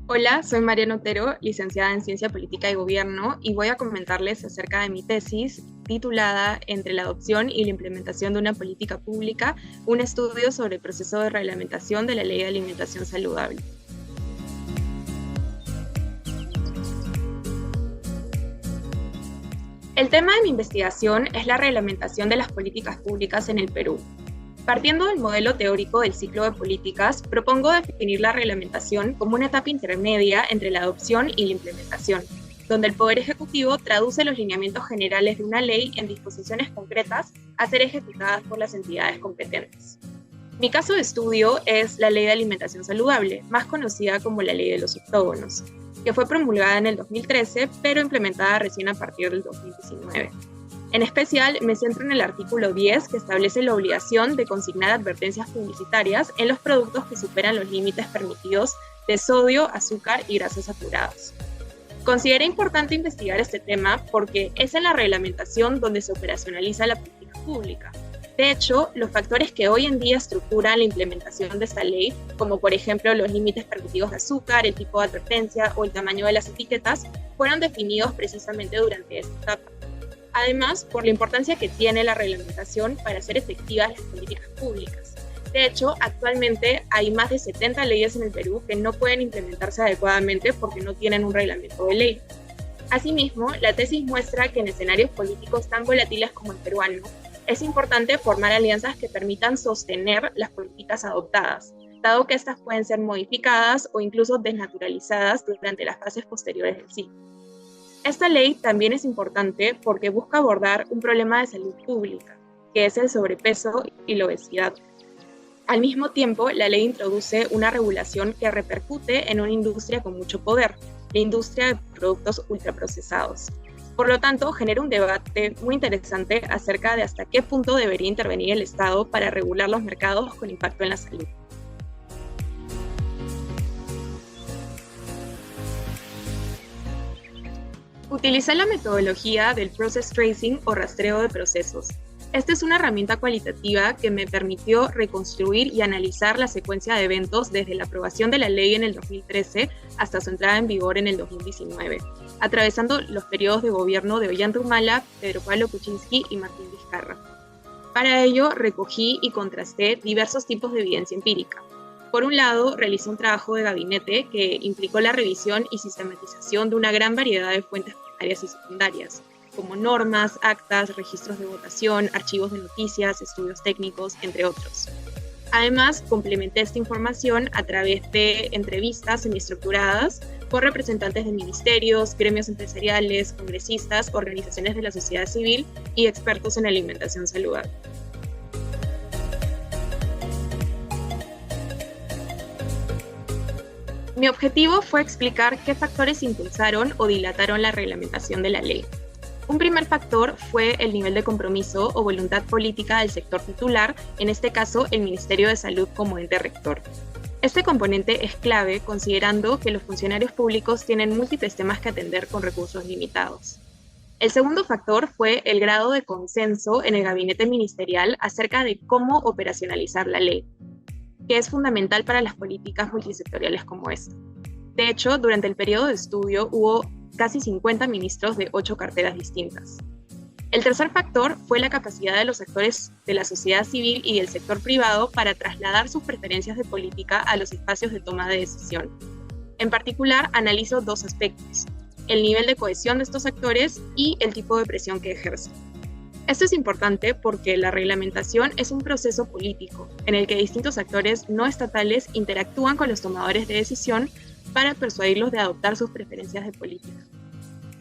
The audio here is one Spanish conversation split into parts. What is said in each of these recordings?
Hola, soy Mariana Otero, licenciada en Ciencia Política y Gobierno, y voy a comentarles acerca de mi tesis titulada Entre la adopción y la implementación de una política pública, un estudio sobre el proceso de reglamentación de la Ley de Alimentación Saludable. El tema de mi investigación es la reglamentación de las políticas públicas en el Perú. Partiendo del modelo teórico del ciclo de políticas, propongo definir la reglamentación como una etapa intermedia entre la adopción y la implementación, donde el Poder Ejecutivo traduce los lineamientos generales de una ley en disposiciones concretas a ser ejecutadas por las entidades competentes. Mi caso de estudio es la Ley de Alimentación Saludable, más conocida como la Ley de los Octógonos, que fue promulgada en el 2013, pero implementada recién a partir del 2019. En especial, me centro en el artículo 10, que establece la obligación de consignar advertencias publicitarias en los productos que superan los límites permitidos de sodio, azúcar y grasas saturadas. Consideré importante investigar este tema porque es en la reglamentación donde se operacionaliza la política pública. De hecho, los factores que hoy en día estructuran la implementación de esta ley, como por ejemplo los límites permitidos de azúcar, el tipo de advertencia o el tamaño de las etiquetas, fueron definidos precisamente durante esta etapa. Además, por la importancia que tiene la reglamentación para hacer efectivas las políticas públicas. De hecho, actualmente hay más de 70 leyes en el Perú que no pueden implementarse adecuadamente porque no tienen un reglamento de ley. Asimismo, la tesis muestra que en escenarios políticos tan volátiles como el peruano, es importante formar alianzas que permitan sostener las políticas adoptadas, dado que estas pueden ser modificadas o incluso desnaturalizadas durante las fases posteriores del ciclo. Esta ley también es importante porque busca abordar un problema de salud pública, que es el sobrepeso y la obesidad. Al mismo tiempo, la ley introduce una regulación que repercute en una industria con mucho poder, la industria de productos ultraprocesados. Por lo tanto, genera un debate muy interesante acerca de hasta qué punto debería intervenir el Estado para regular los mercados con impacto en la salud. Utilicé la metodología del Process Tracing o rastreo de procesos. Esta es una herramienta cualitativa que me permitió reconstruir y analizar la secuencia de eventos desde la aprobación de la ley en el 2013 hasta su entrada en vigor en el 2019, atravesando los periodos de gobierno de Ollanta Humala, Pedro Pablo Kuczynski y Martín Vizcarra. Para ello, recogí y contrasté diversos tipos de evidencia empírica. Por un lado, realicé un trabajo de gabinete que implicó la revisión y sistematización de una gran variedad de fuentes primarias y secundarias, como normas, actas, registros de votación, archivos de noticias, estudios técnicos, entre otros. Además, complementé esta información a través de entrevistas semiestructuradas con representantes de ministerios, gremios empresariales, congresistas, organizaciones de la sociedad civil y expertos en alimentación saludable. Mi objetivo fue explicar qué factores impulsaron o dilataron la reglamentación de la ley. Un primer factor fue el nivel de compromiso o voluntad política del sector titular, en este caso el Ministerio de Salud como ente rector. Este componente es clave considerando que los funcionarios públicos tienen múltiples temas que atender con recursos limitados. El segundo factor fue el grado de consenso en el gabinete ministerial acerca de cómo operacionalizar la ley, que es fundamental para las políticas multisectoriales como esta. De hecho, durante el periodo de estudio hubo casi 50 ministros de 8 carteras distintas. El tercer factor fue la capacidad de los actores de la sociedad civil y del sector privado para trasladar sus preferencias de política a los espacios de toma de decisión. En particular, analizo dos aspectos: el nivel de cohesión de estos actores y el tipo de presión que ejercen. Esto es importante porque la reglamentación es un proceso político en el que distintos actores no estatales interactúan con los tomadores de decisión para persuadirlos de adoptar sus preferencias de política.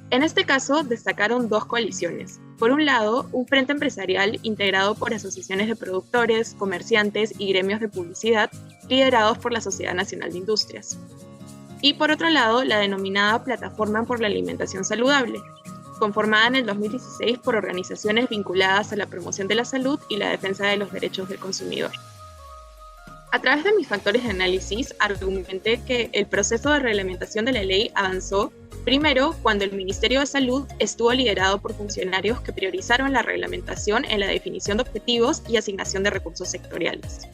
En este caso, destacaron dos coaliciones. Por un lado, un frente empresarial integrado por asociaciones de productores, comerciantes y gremios de publicidad, liderados por la Sociedad Nacional de Industrias. Y por otro lado, la denominada Plataforma por la Alimentación Saludable, conformada en el 2016 por organizaciones vinculadas a la promoción de la salud y la defensa de los derechos del consumidor. A través de mis factores de análisis, argumenté que el proceso de reglamentación de la ley avanzó primero cuando el Ministerio de Salud estuvo liderado por funcionarios que priorizaron la reglamentación en la definición de objetivos y asignación de recursos sectoriales.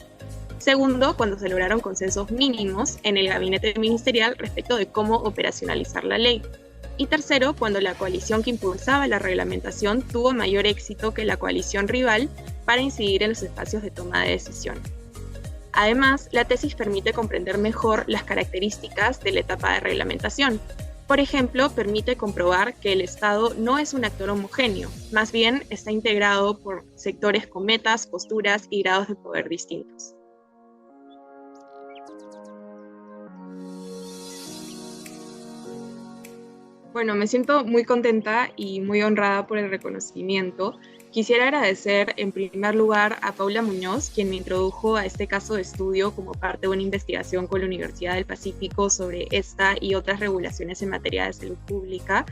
Segundo, cuando se lograron consensos mínimos en el gabinete ministerial respecto de cómo operacionalizar la ley. Y tercero, cuando la coalición que impulsaba la reglamentación tuvo mayor éxito que la coalición rival para incidir en los espacios de toma de decisión. Además, la tesis permite comprender mejor las características de la etapa de reglamentación. Por ejemplo, permite comprobar que el Estado no es un actor homogéneo, más bien está integrado por sectores con metas, posturas y grados de poder distintos. Bueno, me siento muy contenta y muy honrada por el reconocimiento. Quisiera agradecer en primer lugar a Paula Muñoz, quien me introdujo a este caso de estudio como parte de una investigación con la Universidad del Pacífico sobre esta y otras regulaciones en materia de salud pública.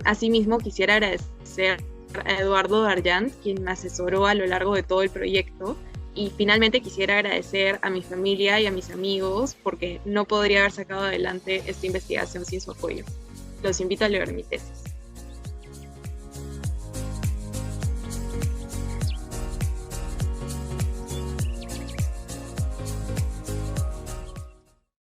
Asimismo, quisiera agradecer a Eduardo Darjant, quien me asesoró a lo largo de todo el proyecto. Y finalmente quisiera agradecer a mi familia y a mis amigos, porque no podría haber sacado adelante esta investigación sin su apoyo. Los invito a leer mi tesis.